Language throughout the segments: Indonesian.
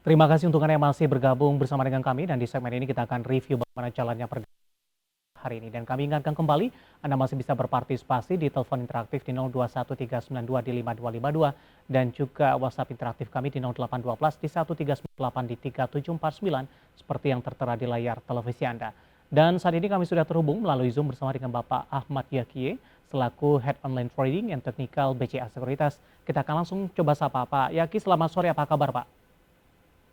Terima kasih untuk Anda yang masih bergabung bersama dengan kami dan di segmen ini kita akan review bagaimana jalannya pergerakan hari ini. Dan kami ingatkan kembali, Anda masih bisa berpartisipasi di telepon interaktif di 021392 di 5252 dan juga WhatsApp interaktif kami di 0812 di 1398 di 3749 seperti yang tertera di layar televisi Anda. Dan saat ini kami sudah terhubung melalui Zoom bersama dengan Bapak Ahmad Yakie selaku Head Online Trading and Technical BCA Sekuritas. Kita akan langsung coba sapa Pak Yaki. Selamat sore, apa kabar Pak?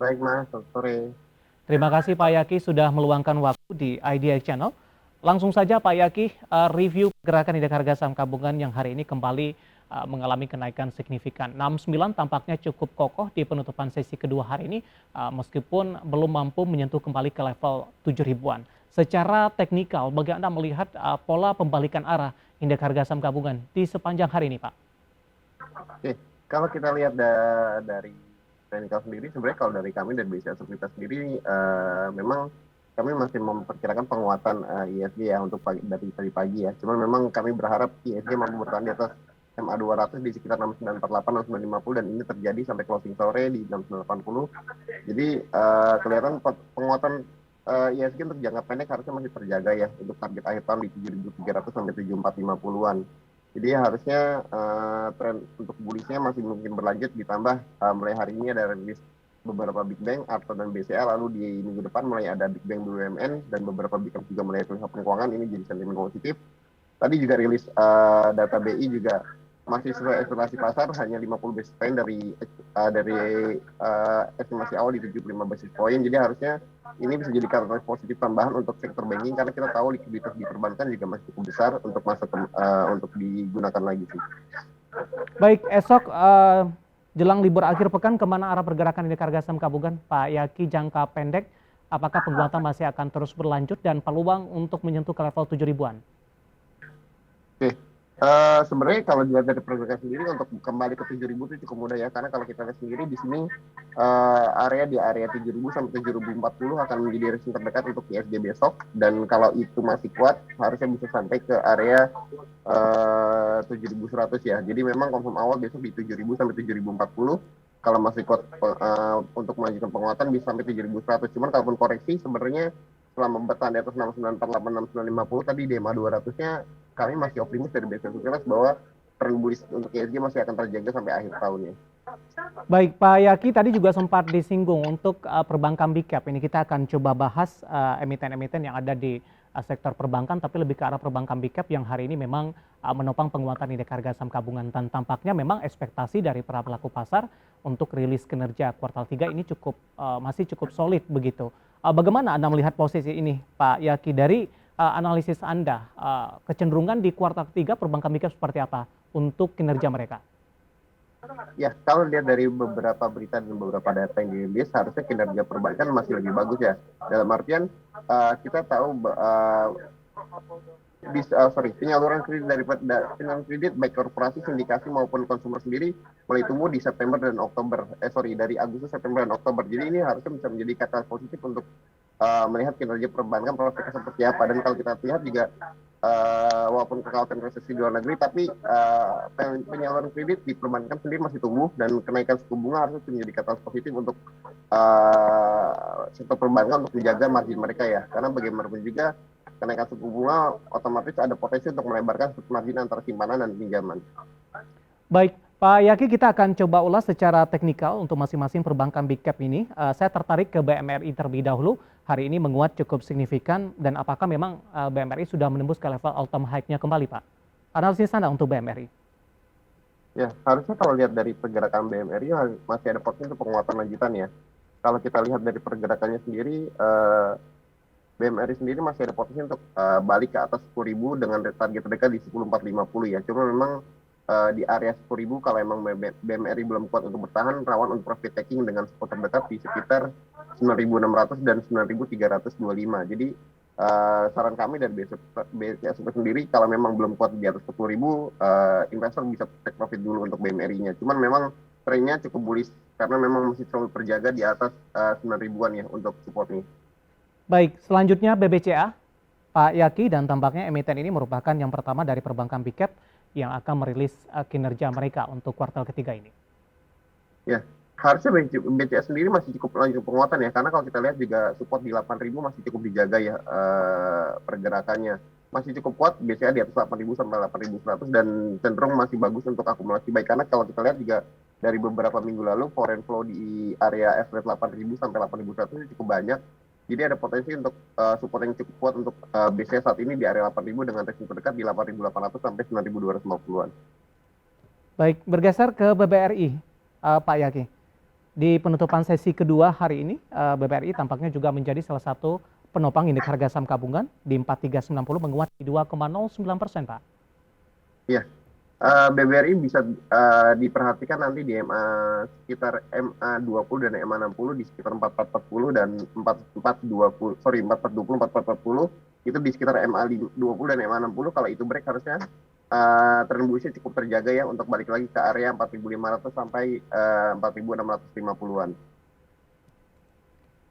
Baik Mas, selamat sore. Terima kasih Pak Yaki sudah meluangkan waktu di IDX Channel. Langsung saja Pak Yaki, review pergerakan indeks harga saham gabungan yang hari ini kembali mengalami kenaikan signifikan. 69 tampaknya cukup kokoh di penutupan sesi kedua hari ini, meskipun belum mampu menyentuh kembali ke level 7 ribuan. Secara teknikal, bagaimana Anda melihat pola pembalikan arah indeks harga saham gabungan di sepanjang hari ini Pak? Oke, kalau kita lihat dari teknikal sendiri, sebenarnya kalau dari kami dan BCA Sekuritas sendiri, memang kami masih memperkirakan penguatan ISG ya untuk dari tadi pagi ya. Cuman memang kami berharap ISG mampu bertahan di atas MA 200 di sekitar 6948, 6950 dan ini terjadi sampai closing sore di 6980. Jadi kelihatan penguatan ISG untuk jangka pendek harusnya masih terjaga ya untuk target akhir tahun di 7300 sampai 7450-an. Jadi harusnya tren untuk bullishnya masih mungkin berlanjut, ditambah mulai hari ini ada rilis beberapa Big Bank, Arto dan BCA, lalu di minggu depan mulai ada Big Bank BUMN dan beberapa Big Bank juga mulai rilis keuangan, ini jadi sentimen positif. Tadi juga rilis data BI juga masih sesuai ekspektasi pasar, hanya 50 basis point dari estimasi awal di 75 basis point. Jadi harusnya ini bisa jadi katalis positif tambahan untuk sektor banking karena kita tahu likuiditas di perbankan juga masih cukup besar untuk untuk digunakan lagi sih. Baik, esok jelang libur akhir pekan, kemana arah pergerakan indeks harga saham gabungan Pak Yaki jangka pendek? Apakah penguatan masih akan terus berlanjut dan peluang untuk menyentuh ke level 7 ribuan? Oke, sebenarnya kalau dilihat dari pergerakan sendiri untuk kembali ke 7.000 itu cukup mudah ya, karena kalau kita lihat sendiri di sini area 7.000 sampai 7.040 akan menjadi resistance terdekat untuk ISG besok, dan kalau itu masih kuat harusnya bisa sampai ke area 7.100 ya. Jadi memang confirm awal besok di 7.000 sampai 7.040. Kalau masih kuat untuk melanjutkan penguatan bisa sampai 7.100. Cuman kalaupun koreksi sebenarnya selama bertahan di atas 6948, 6950 tadi DMA 200-nya kami masih optimis dari BCA Sekuritas bahwa tren bullish untuk ISG masih akan terjaga sampai akhir tahunnya. Baik, Pak Yaki tadi juga sempat disinggung untuk perbankan big cap. Ini kita akan coba bahas emiten-emiten yang ada di sektor perbankan, tapi lebih ke arah perbankan big cap yang hari ini memang menopang penguatan indeks harga saham gabungan. Dan tampaknya memang ekspektasi dari para pelaku pasar untuk rilis kinerja kuartal 3 ini masih cukup solid begitu. Bagaimana Anda melihat posisi ini, Pak Yaki, dari analisis Anda, kecenderungan di kuartal ketiga perbankan big cap seperti apa untuk kinerja mereka? Ya, kalau lihat dari beberapa berita dan beberapa data yang dirilis, harusnya kinerja perbankan masih lebih bagus ya. Dalam artian kita tahu penyaluran kredit penyaluran kredit baik korporasi, sindikasi maupun konsumer sendiri mulai tumbuh di September dan Oktober. Dari Agustus, September dan Oktober. Jadi ini harusnya bisa menjadi kata positif untuk melihat kinerja perbankan prospeknya seperti apa. Dan kalau kita lihat juga walaupun kekhawatiran resesi di luar negeri, tapi penyaluran kredit di perbankan sendiri masih tumbuh dan kenaikan suku bunga harusnya menjadi kata positif untuk sektor perbankan untuk menjaga margin mereka ya. Karena bagaimanapun juga kenaikan suku bunga otomatis ada potensi untuk melebarkan margin antara simpanan dan pinjaman. Baik, Pak Yaki, kita akan coba ulas secara teknikal untuk masing-masing perbankan big cap ini. Saya tertarik ke BMRI terlebih dahulu. Hari ini menguat cukup signifikan dan apakah memang BMRI sudah menembus ke level all-time high-nya kembali, Pak? Analisis Anda untuk BMRI. Ya, harusnya kalau lihat dari pergerakan BMRI masih ada potensi untuk penguatan lanjutan ya. Kalau kita lihat dari pergerakannya sendiri, BMRI sendiri masih ada potensi untuk balik ke atas 10.000 dengan target terdekat di 10.450 ya. Cuma memang di area 10.000 kalau emang BMRI belum kuat untuk bertahan, rawan untuk profit taking dengan support terdekat di sekitar 9.600 dan 9.325. Jadi saran kami dari BCA sendiri, kalau memang belum kuat di atas 10.000, investor bisa take profit dulu untuk BMRI-nya. Cuman memang trennya cukup bullish karena memang masih selalu terjaga di atas 9.000-an ya untuk supportnya. Baik, selanjutnya BBCA, Pak Yaki, dan tampaknya emiten ini merupakan yang pertama dari perbankan big cap yang akan merilis kinerja mereka untuk kuartal ketiga ini. Ya, harusnya BCA sendiri masih cukup lanjut penguatan ya, karena kalau kita lihat juga support di 8.000 masih cukup dijaga ya, pergerakannya. Masih cukup kuat, BCA di atas 8.000 sampai 8.100 dan cenderung masih bagus untuk akumulasi baik. Karena kalau kita lihat juga dari beberapa minggu lalu foreign flow di area average 8.000 sampai 8.100 itu cukup banyak. Jadi ada potensi untuk support yang cukup kuat untuk BCA saat ini di area 8.000 dengan resistance terdekat di 8.800 sampai 9.250-an. Baik, bergeser ke BBRI, Pak Yaki. Di penutupan sesi kedua hari ini, BBRI tampaknya juga menjadi salah satu penopang indeks harga saham gabungan di 4390 menguat di 2,09%, Pak. Iya, BBRI bisa diperhatikan nanti di MA sekitar MA 20 dan MA 60 di sekitar 4440 dan 4420, sorry 4420, 4440 itu di sekitar MA 20 dan MA 60. Kalau itu break harusnya trend bullish cukup terjaga ya untuk balik lagi ke area 4.500 sampai 4.650-an.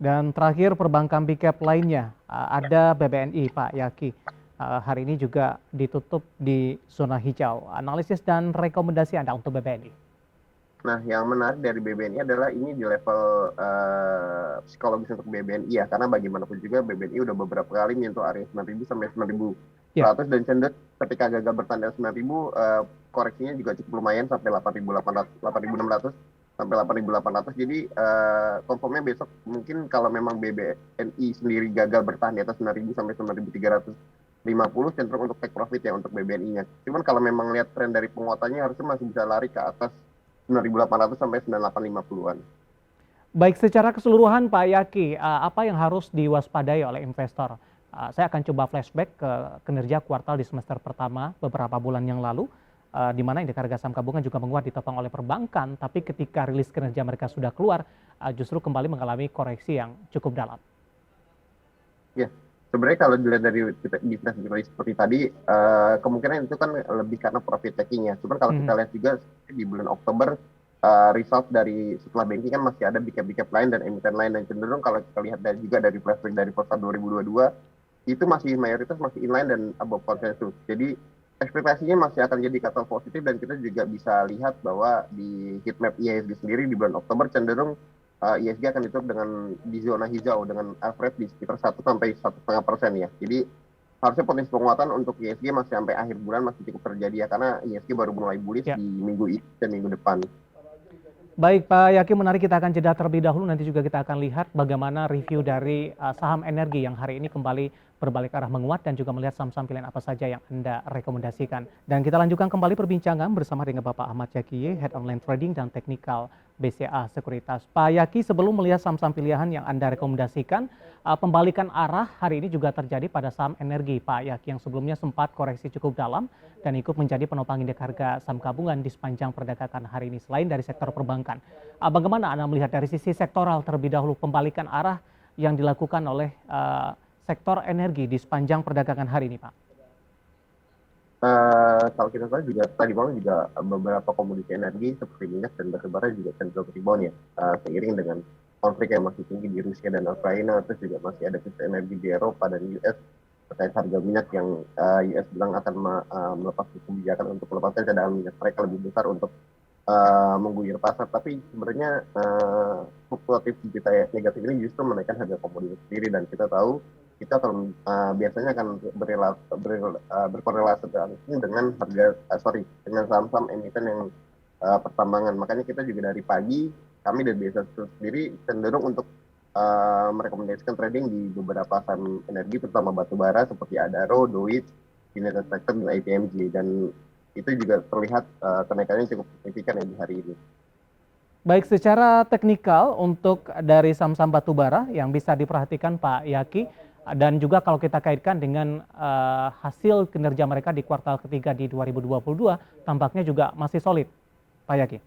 Dan terakhir perbankan big cap lainnya, ada BBNI, Pak Yaki. Hari ini juga ditutup di zona hijau. Analisis dan rekomendasi Anda untuk BBNI? Nah, yang menarik dari BBNI adalah ini di level psikologis untuk BBNI ya, karena bagaimanapun juga BBNI udah beberapa kali menyentuh area 9.000 sampai 9.100 dan cenderung ketika gagal bertanda 9.000, koreksinya juga cukup lumayan sampai 8.800, 8.600 sampai 8.800. Jadi konfirmnya besok mungkin kalau memang BBNI sendiri gagal bertahan di atas 9.000 sampai 9.350 cenderung untuk take profit ya untuk BBNI-nya. Cuman kalau memang lihat tren dari penguatannya harusnya masih bisa lari ke atas 9.800 sampai 9.850-an. Baik, secara keseluruhan Pak Yaki, apa yang harus diwaspadai oleh investor? Saya akan coba flashback ke kinerja kuartal di semester pertama beberapa bulan yang lalu, di mana indeks harga saham gabungan juga menguat ditopang oleh perbankan, tapi ketika rilis kinerja mereka sudah keluar, justru kembali mengalami koreksi yang cukup dalam. Ya, sebenarnya kalau dilihat dari bisnis seperti tadi, kemungkinan itu kan lebih karena profit taking ya. Cuman kalau kita lihat juga di bulan Oktober, result dari setelah banking kan masih ada big cap lain dan emiten lain, dan cenderung kalau kita lihat juga dari flashback dari first 2022 itu masih mayoritas masih inline dan above consensus. Jadi ekspektasinya masih akan jadi kata positif, dan kita juga bisa lihat bahwa di heatmap IHSG sendiri di bulan Oktober cenderung IHSG akan ditutup dengan di zona hijau dengan average di sekitar 1 sampai 1,5% ya. Jadi harusnya potensi penguatan untuk IHSG masih sampai akhir bulan masih cukup terjadi ya, karena IHSG baru mulai bullish di minggu ini dan minggu depan. Baik Pak Yaki, menarik, kita akan jeda terlebih dahulu. Nanti juga kita akan lihat bagaimana review dari saham energi yang hari ini kembali berbalik arah menguat, dan juga melihat saham-saham pilihan apa saja yang Anda rekomendasikan. Dan kita lanjutkan kembali perbincangan bersama dengan Bapak Ahmad Yakiye, Head Online Trading dan Teknikal BCA Sekuritas. Pak Yaki, sebelum melihat saham-saham pilihan yang Anda rekomendasikan, pembalikan arah hari ini juga terjadi pada saham energi, Pak Yaki, yang sebelumnya sempat koreksi cukup dalam dan ikut menjadi penopang indeks harga saham gabungan di sepanjang perdagangan hari ini selain dari sektor perbankan. Bagaimana Anda melihat dari sisi sektoral terlebih dahulu pembalikan arah yang dilakukan oleh sektor energi di sepanjang perdagangan hari ini, Pak? Kalau kita tahu juga tadi malam juga beberapa komoditi energi seperti minyak dan batubara juga cenderung rebound ya, seiring dengan konflik yang masih tinggi di Rusia dan Ukraina, terus juga masih ada krisis energi di Eropa dan US terkait harga minyak yang US bilang akan melepas kebijakan untuk melepaskan cadangan minyak mereka lebih besar untuk mengguyur pasar. Tapi sebenarnya fluktuatif berita negatif ini justru menaikkan harga komoditi sendiri, dan kita tahu kita akan biasanya akan berkorelasi dengan dengan saham-saham emiten yang pertambangan. Makanya kita juga dari pagi kami dari BCA sendiri cenderung untuk merekomendasikan trading di beberapa saham energi terutama batubara seperti Adaro, Doit, United Sector dan IPMG, dan itu juga terlihat kenaikannya cukup signifikan ya di hari ini. Baik, secara teknikal untuk dari saham-saham batubara yang bisa diperhatikan Pak Yaki, dan juga kalau kita kaitkan dengan hasil kinerja mereka di kuartal ketiga di 2022, tampaknya juga masih solid, Pak Yaki.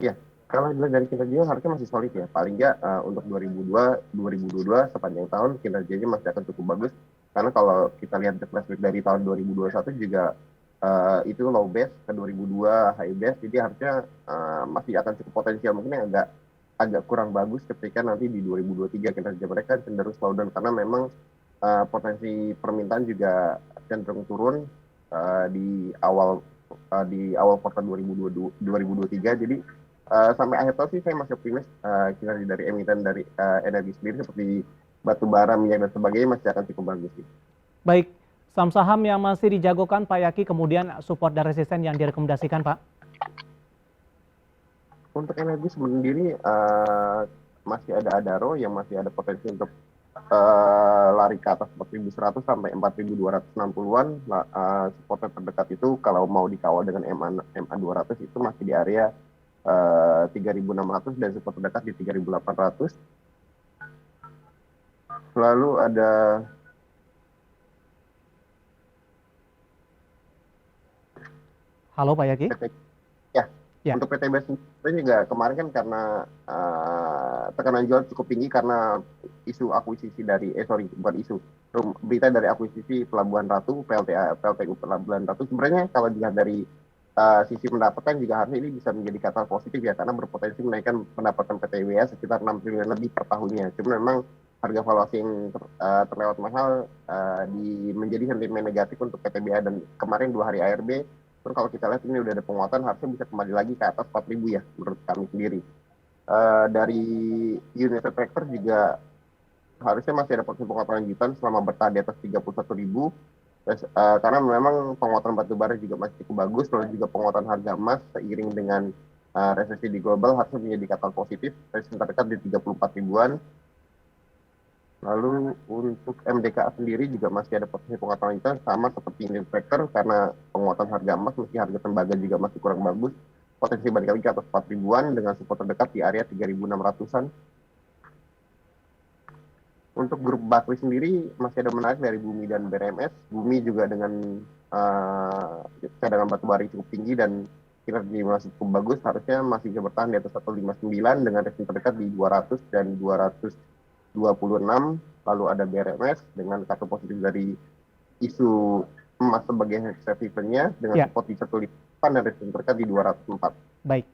Ya, kalau dari kinerjanya harusnya masih solid ya. Paling nggak untuk 2022 sepanjang tahun kinerjanya masih akan cukup bagus. Karena kalau kita lihat flashback dari tahun 2021 juga itu low base, ke 2002 high base, jadi harusnya masih akan cukup potensial. Mungkin yang agak kurang bagus ketika nanti di 2023 kinerja mereka cenderung slow down, karena memang potensi permintaan juga cenderung turun di awal kuartal 2023. Jadi sampai akhir tahun sih saya masih optimis kinerja dari emiten dari energi sendiri seperti batu bara, minyak dan sebagainya masih akan cukup bagus sih. Baik, saham-saham yang masih dijagokan Pak Yaki, kemudian support dan resisten yang direkomendasikan Pak? Untuk energi sendiri masih ada Adaro yang masih ada potensi untuk lari ke atas 4.100 sampai 4.260-an. Support terdekat itu kalau mau dikawal dengan MA 200 itu masih di area 3.600 dan support terdekat di 3.800. Lalu ada Halo Pak Yaki? PT, ya, Ya. untuk PTB sendiri juga kemarin kan karena tekanan jual cukup tinggi karena isu akuisisi dari bukan isu, berita dari akuisisi Pelabuhan Ratu, PLTU Pelabuhan Ratu. Sebenarnya kalau dilihat dari sisi pendapatan juga harusnya ini bisa menjadi kata positif ya, karena berpotensi menaikkan pendapatan PTWA sekitar 6 triliun lebih per tahunnya. Cuma memang harga valuasi yang terlewat mahal menjadi sentimen negatif untuk PTBA, dan kemarin 2 hari ARB. Terus kalau kita lihat ini udah ada penguatan, harusnya bisa kembali lagi ke atas 4.000 ya menurut kami sendiri. Dari unit tracker juga harusnya masih ada potensi penguatan lanjutan selama bertahan di atas 31.000. Karena memang penguatan batubara juga masih cukup bagus, lalu juga penguatan harga emas seiring dengan resesi di global harusnya menjadi kata positif, resesi terdekat di 34 ribuan. Lalu untuk MDKA sendiri juga masih ada potensi penguatan lanjutan sama seperti unit tracker, karena penguatan harga emas meski harga tembaga juga masih kurang bagus, potensi balik lagi ke atas 4 ribuan dengan support terdekat di area 3.600-an. Untuk grup Bakri sendiri masih ada menarik dari Bumi dan BRMS. Bumi juga dengan cadangan batubara cukup tinggi dan kinerja masih cukup bagus, harusnya masih bisa bertahan di atas 159 dengan resisten terdekat di 200 dan 226. Lalu ada BRMS dengan kartu positif dari isu emas sebagai safe haven-nya dengan support di 158 dan resisten terdekat di 204. Baik.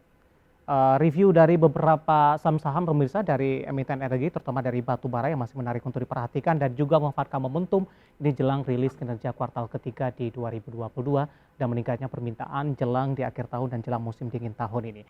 Review dari beberapa saham-saham pemirsa dari emiten energi, terutama dari batu bara yang masih menarik untuk diperhatikan dan juga memanfaatkan momentum ini jelang rilis kinerja kuartal ketiga di 2022 dan meningkatnya permintaan jelang di akhir tahun dan jelang musim dingin tahun ini.